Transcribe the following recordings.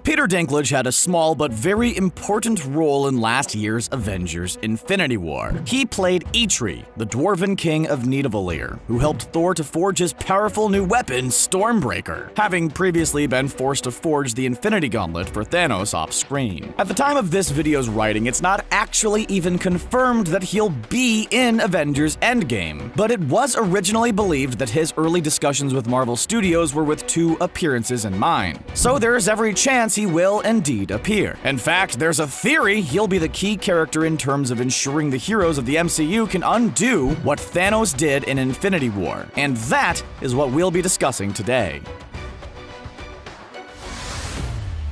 Peter Dinklage had a small but very important role in last year's Avengers Infinity War. He played Eitri, the Dwarven king of Nidavellir, who helped Thor to forge his powerful new weapon, Stormbreaker, having previously been forced to forge the Infinity Gauntlet for Thanos off-screen. At the time of this video's writing, it's not actually even confirmed that he'll be in Avengers Endgame, but it was originally believed that his early discussions with Marvel Studios were with 2 appearances in mind. So there's every chance he will indeed appear. In fact, there's a theory he'll be the key character in terms of ensuring the heroes of the MCU can undo what Thanos did in Infinity War. And that is what we'll be discussing today.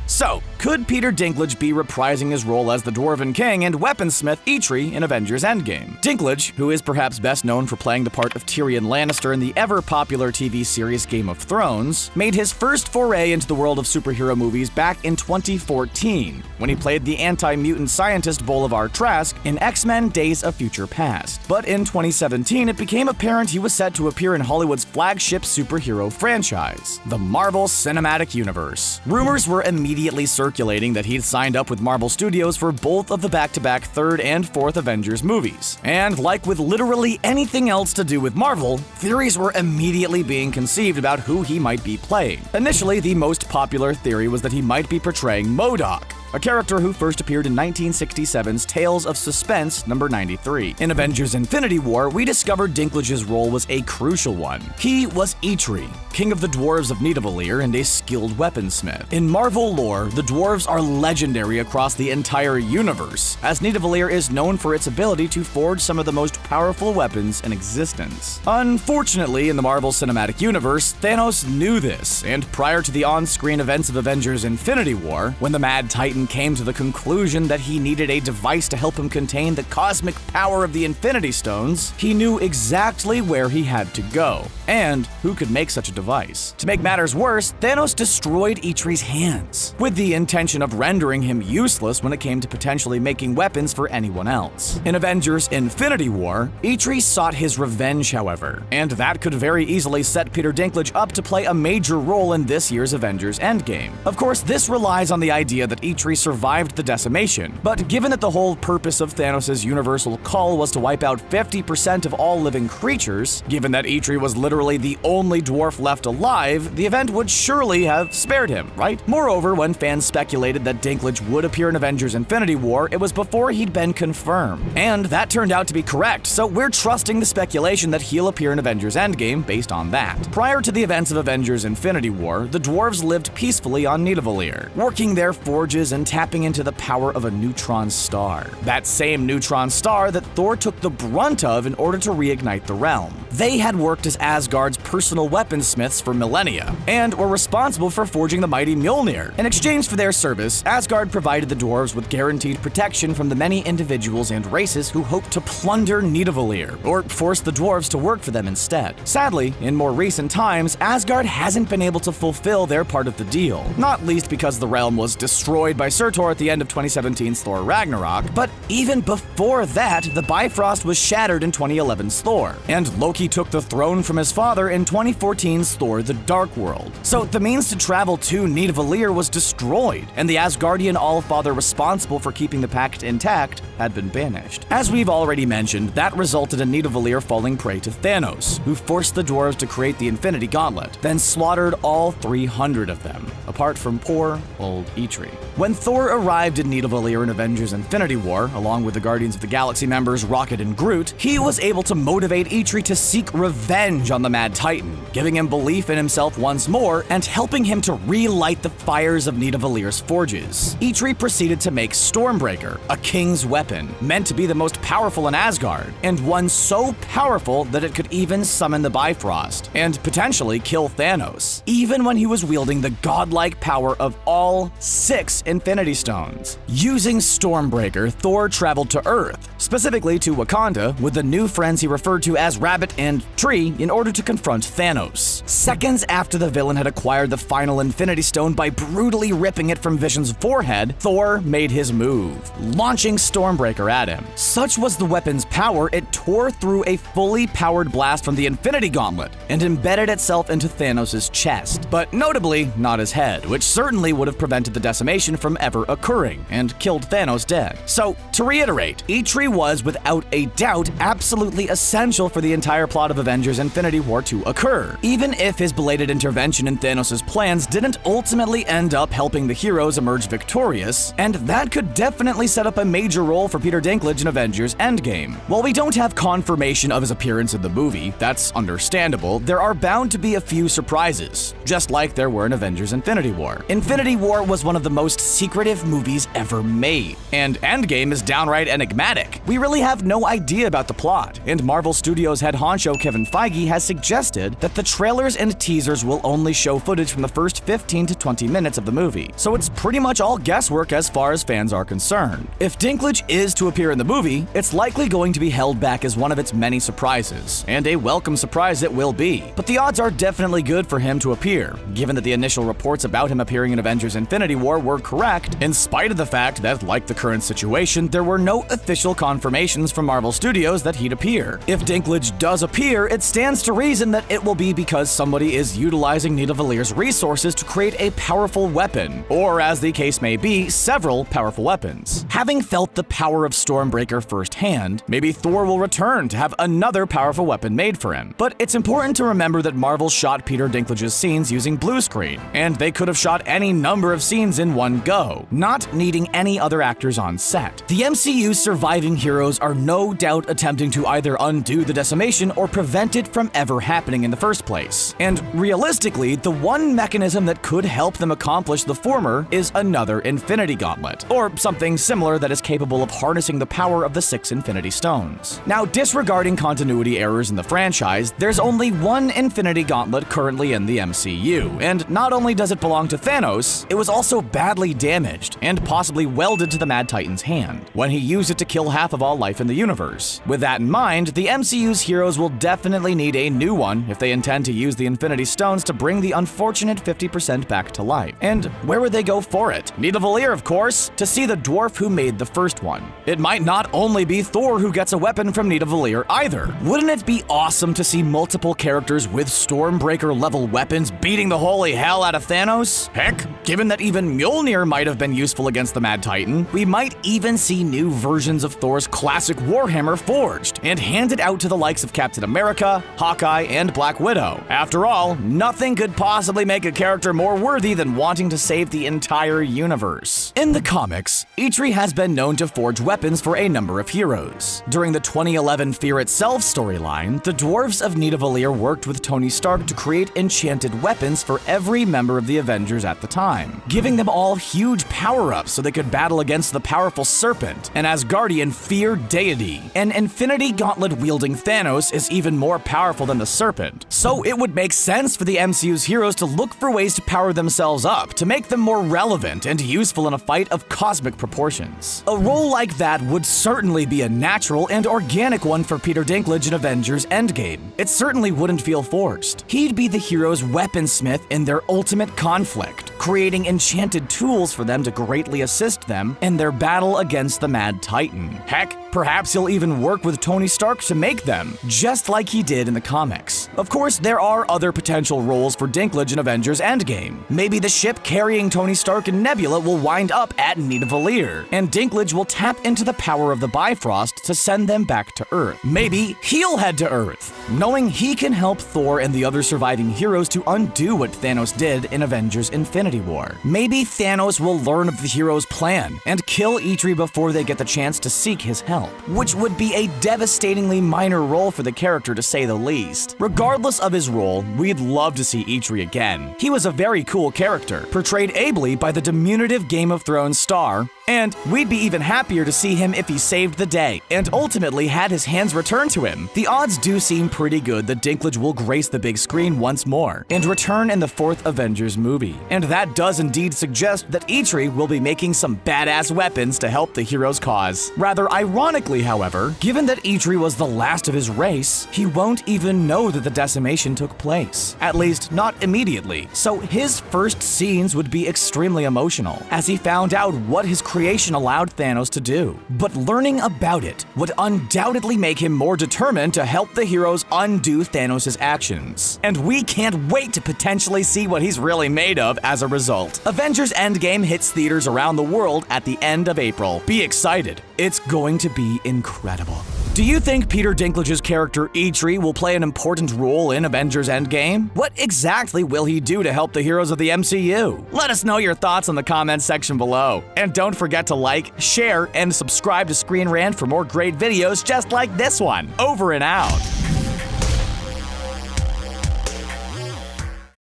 So, could Peter Dinklage be reprising his role as the Dwarven King and weaponsmith Eitri in Avengers Endgame? Dinklage, who is perhaps best known for playing the part of Tyrion Lannister in the ever-popular TV series Game of Thrones, made his first foray into the world of superhero movies back in 2014, when he played the anti-mutant scientist Bolivar Trask in X-Men Days of Future Past. But in 2017, it became apparent he was set to appear in Hollywood's flagship superhero franchise, the Marvel Cinematic Universe. Rumors were immediately circulating that he'd signed up with Marvel Studios for both of the back-to-back 3rd and 4th Avengers movies. And like with literally anything else to do with Marvel, theories were immediately being conceived about who he might be playing. Initially, the most popular theory was that he might be portraying MODOK, a character who first appeared in 1967's Tales of Suspense number 93. In Avengers Infinity War, we discovered Dinklage's role was a crucial one. He was Eitri, king of the dwarves of Nidavellir and a skilled weaponsmith. In Marvel lore, the dwarves are legendary across the entire universe, as Nidavellir is known for its ability to forge some of the most powerful weapons in existence. Unfortunately, in the Marvel Cinematic Universe, Thanos knew this, and prior to the on-screen events of Avengers Infinity War, when the Mad Titan came to the conclusion that he needed a device to help him contain the cosmic power of the Infinity Stones, he knew exactly where he had to go, and who could make such a device. To make matters worse, Thanos destroyed Eitri's hands, with the intention of rendering him useless when it came to potentially making weapons for anyone else. In Avengers Infinity War, Eitri sought his revenge, however, and that could very easily set Peter Dinklage up to play a major role in this year's Avengers Endgame. Of course, this relies on the idea that Eitri survived the decimation, but given that the whole purpose of Thanos' universal call was to wipe out 50% of all living creatures, given that Eitri was literally the only dwarf left alive, the event would surely have spared him, right? Moreover, when fans speculated that Dinklage would appear in Avengers Infinity War, it was before he'd been confirmed. And that turned out to be correct, so we're trusting the speculation that he'll appear in Avengers Endgame based on that. Prior to the events of Avengers Infinity War, the dwarves lived peacefully on Nidavellir, working their forges and tapping into the power of a neutron star. That same neutron star that Thor took the brunt of in order to reignite the realm. They had worked as Asgard's personal weaponsmiths for millennia, and were responsible for forging the mighty Mjolnir. In exchange for their service, Asgard provided the dwarves with guaranteed protection from the many individuals and races who hoped to plunder Nidavellir, or force the dwarves to work for them instead. Sadly, in more recent times, Asgard hasn't been able to fulfill their part of the deal, not least because the realm was destroyed by Surtur at the end of 2017's Thor Ragnarok, but even before that, the Bifrost was shattered in 2011's Thor, and Loki took the throne from his father in 2014's Thor the Dark World. So the means to travel to Nidavellir was destroyed, and the Asgardian Allfather responsible for keeping the pact intact had been banished. As we've already mentioned, that resulted in Nidavellir falling prey to Thanos, who forced the dwarves to create the Infinity Gauntlet, then slaughtered all 300 of them, apart from poor old Eitri. When Thor arrived in Nidavellir in Avengers Infinity War, along with the Guardians of the Galaxy members Rocket and Groot, he was able to motivate Eitri to seek revenge on the Mad Titan, giving him belief in himself once more and helping him to relight the fires of Nidavellir's forges. Eitri proceeded to make Stormbreaker, a king's weapon, meant to be the most powerful in Asgard, and one so powerful that it could even summon the Bifrost, and potentially kill Thanos, even when he was wielding the godlike power of all 6 Infinity Infinity Stones. Using Stormbreaker, Thor traveled to Earth, specifically to Wakanda, with the new friends he referred to as Rabbit and Tree in order to confront Thanos. Seconds after the villain had acquired the final Infinity Stone by brutally ripping it from Vision's forehead, Thor made his move, launching Stormbreaker at him. Such was the weapon's power, it tore through a fully powered blast from the Infinity Gauntlet and embedded itself into Thanos' chest, but notably not his head, which certainly would have prevented the decimation from ever occurring and killed Thanos dead. So, to reiterate, Eitri was, without a doubt, absolutely essential for the entire plot of Avengers Infinity War to occur, even if his belated intervention in Thanos' plans didn't ultimately end up helping the heroes emerge victorious, and that could definitely set up a major role for Peter Dinklage in Avengers Endgame. While we don't have confirmation of his appearance in the movie, that's understandable, there are bound to be a few surprises, just like there were in Avengers Infinity War. Infinity War was one of the most secretive movies ever made, and Endgame is downright enigmatic. We really have no idea about the plot, and Marvel Studios head honcho Kevin Feige has suggested that the trailers and teasers will only show footage from the first 15 to 20 minutes of the movie, so it's pretty much all guesswork as far as fans are concerned. If Dinklage is to appear in the movie, it's likely going to be held back as one of its many surprises, and a welcome surprise it will be. But the odds are definitely good for him to appear, given that the initial reports about him appearing in Avengers Infinity War were correct, in spite of the fact that, like the current situation, there were no official confirmations from Marvel Studios that he'd appear. If Dinklage does appear, it stands to reason that it will be because somebody is utilizing Nidavellir's resources to create a powerful weapon, or as the case may be, several powerful weapons. Having felt the power of Stormbreaker firsthand, maybe Thor will return to have another powerful weapon made for him. But it's important to remember that Marvel shot Peter Dinklage's scenes using blue screen, and they could have shot any number of scenes in one go, not needing any other actors on set. The MCU's surviving heroes are no doubt attempting to either undo the decimation or prevent it from ever happening in the first place. And realistically, the one mechanism that could help them accomplish the former is another Infinity Gauntlet, or something similar that is capable of harnessing the power of the 6 Infinity Stones. Now, disregarding continuity errors in the franchise, there's only one Infinity Gauntlet currently in the MCU, and not only does it belong to Thanos, it was also badly damaged and possibly welded to the Mad Titan's hand when he used it to kill half of all life in the universe. With that in mind, the MCU's heroes will definitely need a new one if they intend to use the Infinity Stones to bring the unfortunate 50% back to life. And where would they go for it? Nidavellir, of course, to see the dwarf who made the first one. It might not only be Thor who gets a weapon from Nidavellir either. Wouldn't it be awesome to see multiple characters with Stormbreaker-level weapons beating the holy hell out of Thanos? Heck, given that even Mjolnir might have been useful against the Mad Titan, we might even see new versions of Thor's classic Warhammer forged and handed out to the likes of Captain America, Hawkeye, and Black Widow. After all, nothing could possibly make a character more worthy than wanting to save the entire universe. In the comics, Eitri has been known to forge weapons for a number of heroes. During the 2011 Fear Itself storyline, the dwarves of Nidavellir worked with Tony Stark to create enchanted weapons for every member of the Avengers at the time, giving them all huge power-ups so they could battle against the powerful Serpent, an Asgardian fear deity. An Infinity Gauntlet-wielding Thanos is even more powerful than the Serpent, so it would make sense for the MCU's heroes to look for ways to power themselves up to make them more relevant and useful in a fight of cosmic proportions. A role like that would certainly be a natural and organic one for Peter Dinklage in Avengers Endgame. It certainly wouldn't feel forced. He'd be the hero's weaponsmith in their ultimate conflict, creating enchanted tools for them to greatly assist them in their battle against the Mad Titan. Heck, perhaps he'll even work with Tony Stark to make them, just like he did in the comics. Of course, there are other potential roles for Dinklage in Avengers Endgame. Maybe the ship carrying Tony Stark and Nebula will wind up at Nidavellir, and Dinklage will tap into the power of the Bifrost to send them back to Earth. Maybe he'll head to Earth, knowing he can help Thor and the other surviving heroes to undo what Thanos did in Avengers Infinity War. Maybe Thanos will learn of the heroes' plan and kill Eitri before they get the chance to seek his help, which would be a devastatingly minor role for the character to say the least. Regardless of his role, we'd love to see Eitri again. He was a very cool character, portrayed ably by the diminutive Game of Thrones star And we'd be even happier to see him if he saved the day and ultimately had his hands returned to him. The odds do seem pretty good that Dinklage will grace the big screen once more and return in the fourth Avengers movie. And that does indeed suggest that Eitri will be making some badass weapons to help the hero's cause. Rather ironically, however, given that Eitri was the last of his race, he won't even know that the decimation took place. At least, not immediately. So his first scenes would be extremely emotional, as he found out what his creation allowed Thanos to do. But learning about it would undoubtedly make him more determined to help the heroes undo Thanos' actions. And we can't wait to potentially see what he's really made of as a result. Avengers Endgame hits theaters around the world at the end of April. Be excited. It's going to be incredible. Do you think Peter Dinklage's character Eitri will play an important role in Avengers Endgame? What exactly will he do to help the heroes of the MCU? Let us know your thoughts in the comments section below. And don't forget to like, share, and subscribe to ScreenRant for more great videos just like this one. Over and out.